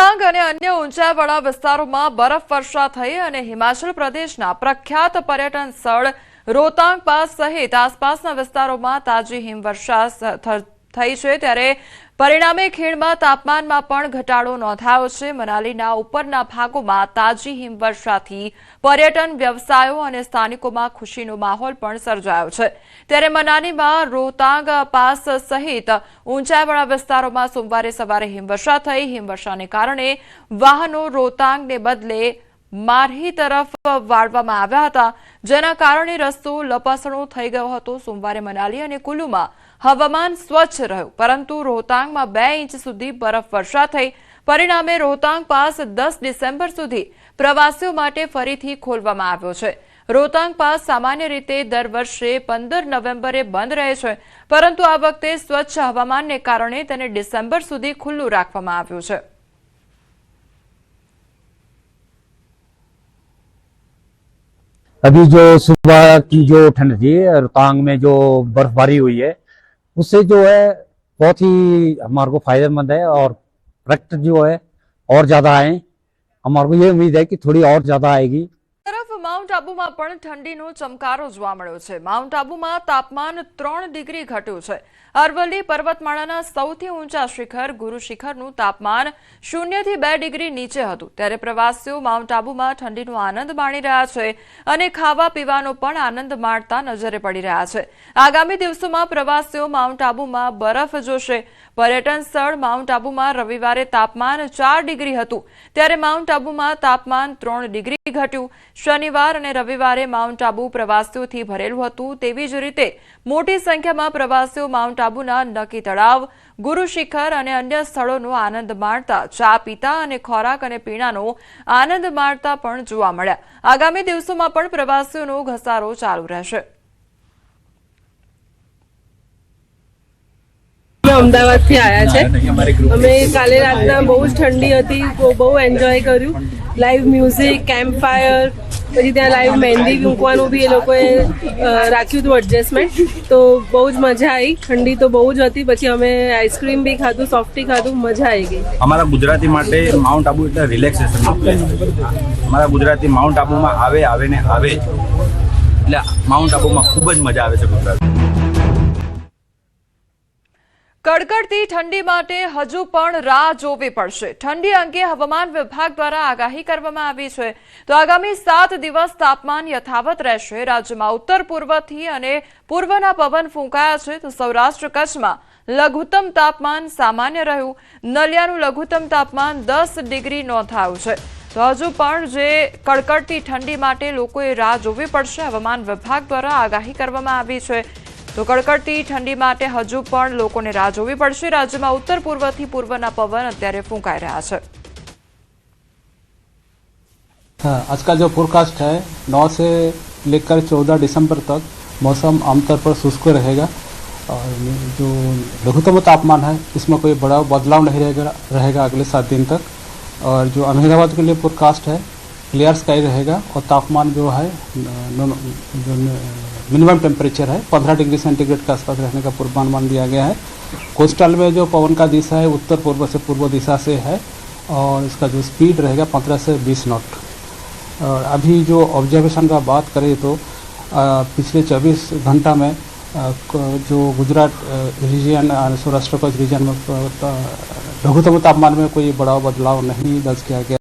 રોહતાંગ અને અન્ય ઊંચાઈવાળા વિસ્તારોમાં બરફવર્ષા થઈ અને હિમાચલ પ્રદેશના પ્રખ્યાત પર્યટન સ્થળ રોહતાંગ પાસ સહિત આસપાસના વિસ્તારોમાં તાજી હિમવર્ષા થઈ છે ત્યારે પરિણામે ખીણમાં તાપમાનમાં પણ ઘટાડો નોંધાયો છે। મનાલીના ઉપરના ભાગોમાં તાજી હિમવર્ષાથી पर्यटन व्यवसायों અને સ્થાનિકોમાં ખુશીનો માહોલ પણ સર્જાયો છે। ત્યારે મનાલીમાં રોહતાંગ પાસ સહિત ઊંચાઈવાળા વિસ્તારોમાં સોમવારે સવારે હિમવર્ષા થઈ। હિમવર્ષાને કારણે વાહનો રોહતાંગને બદલે મારહી તરફ વાળવામાં આવ્યા હતા, જેના કારણે રસ્તો લપસણો થઈ ગયો હતો। સોમવારે મનાલી અને કુલુમાં હવામાન સ્વચ્છ રહ્યું, પરંતુ રોહતાંગમાં 2 ઇંચ સુધી બરફવર્ષા થઈ। परिणामे रोहतांग पास 10 डिसेम्बर सुधी प्रवासीओ माटे फरीथी खोलवामां आव्यो छे। रोहतांग पास सामान्य रीते दर वर्षे 15 नवेम्बरे बंध रहे छे, परंतु आ वखते स्वच्छ हवामानने कारणे तेने डिसेम्बर सुधी खुल्लुं राखवामां आव्युं छे। अभी जो सुबह की जो ठंड थी, रोहतांग में जो बर्फबारी हुई है, उससे जो है बहुत ही हमारे को फायदेमंद है और पर्यटक जो है और ज्यादा आए। हमारे को ये उम्मीद है कि थोड़ी और ज्यादा आएगी। तरफ माउंट आबूमां पण ठंडीनो चमकारो जोवा मळ्यो छे। माउंट आबूमां तापमान 3 डिग्री घट्युं छे। अरवल्ली पर्वतमाळाना सौथी ऊंचा शिखर गुरु शिखरनुं तापमान 0 થી 2 डिग्री नीचे हतुं, त्यारे प्रवासीओ माउंट आबूमां ठंडीनो आनंद माणी रह्या छे अने खावा पीवानो पण आनंद माणता नजरे पड़ी रह्या छे। आगामी दिवसोमां प्रवासीओ माउंट आबूमां बरफ जोशे। पर्यटन स्थळ माउंट आबूमां रविवारे तापमान 4 डिग्री हतुं, त्यारे माउंट आबूमां तापमान 3 डिग्री घट्युं। शनिवार અને રવિવારે માઉન્ટ આબુ પ્રવાસીઓથી ભરેલું હતું। તેવી જ રીતે મોટી સંખ્યામાં પ્રવાસીઓ માઉન્ટ આબુના નકી તળાવ, ગુરુ શિખર અને અન્ય સ્થળોનો આનંદ માણતા, ચા પીતા અને ખોરાક અને પીણાનો આનંદ માણતા પણ જોવા મળ્યા। આગામી દિવસોમાં પણ પ્રવાસીઓનો ઘસારો ચાલુ રહેશે। अमदावाद थी आया छे। अमे काले रातना बहुत ठंडी हती, बहु एन्जॉय कर्युं। लाइव म्यूजिक, केम्प फायर, पछी त्यां लाइव मेहंदी मूकवानुं बी ए लोकोए राख्युं हतुं एडजस्टमेंट, तो बहु ज मजा आई। ठंडी तो बहु ज हती, पछी अमे आइसक्रीम बी खाधुं, सॉफ्टी खाधुं, मजा आई गई। अमारा गुजराती माटे माउंट आबू एटले रिलेक्सेशन प्लेस। अमारा गुजराती माउंट आबूमां आवे ने आवे एटले माउंट आबूमां खूब ज मजा आवे छे। गुजरात कड़कड़ती ठंडी माटे हजू पण राह जोवी पड़शे। ठंडी अंगे हवामान विभाग द्वारा आगाही करवामां आवी छे, तो आगामी 7 दिवस तापमान यथावत रहेशे। राज्यमां उत्तर पूर्वथी अने पूर्वना पवन फूंकाया छे, तो सौराष्ट्र कच्छमां लघुत्तम तापमान सामान्य रह्युं। नलियानुं लघुत्तम तापमान 10 डिग्री नोंधायुं छे। तो हजू पण जे कड़कड़ती ठंडी माटे लोकोए राह जोवी पड़शे। हवामान विभाग द्वारा आगाही करवामां आवी छे, तो कड़कड़ती ठंडी माटे हजू पण लोकोने राह जोवी पड़शे। राज्यमां उत्तर पूर्वथी पूर्वना पवन अत्यारे फूंकाई रह्या छे। आज का जो फोरकास्ट है 9 से लेकर 14 दिसंबर तक मौसम आमतौर पर शुष्क रहेगा और जो लघुत्तम तापमान है इसमें कोई बड़ा बदलाव नहीं रहेगा अगले 7 दिन तक। और जो अहमदाबाद के लिए फोरकास्ट है क्लियर स्काई रहेगा और तापमान जो है मिनिमम टेम्परेचर है 15 डिग्री सेंटीग्रेड के आसपास रहने का पूर्वानुमान दिया गया है। कोस्टल में जो पवन का दिशा है उत्तर पूर्व से पूर्व दिशा से है और इसका जो स्पीड रहेगा 15 से 20 नॉट। और अभी जो ऑब्जर्वेशन का बात करें तो पिछले 24 घंटा में जो गुजरात रीजन और सौराष्ट्र कच्छ रीजन में लघुत्तम तापमान में कोई बड़ा बदलाव नहीं दर्ज किया गया।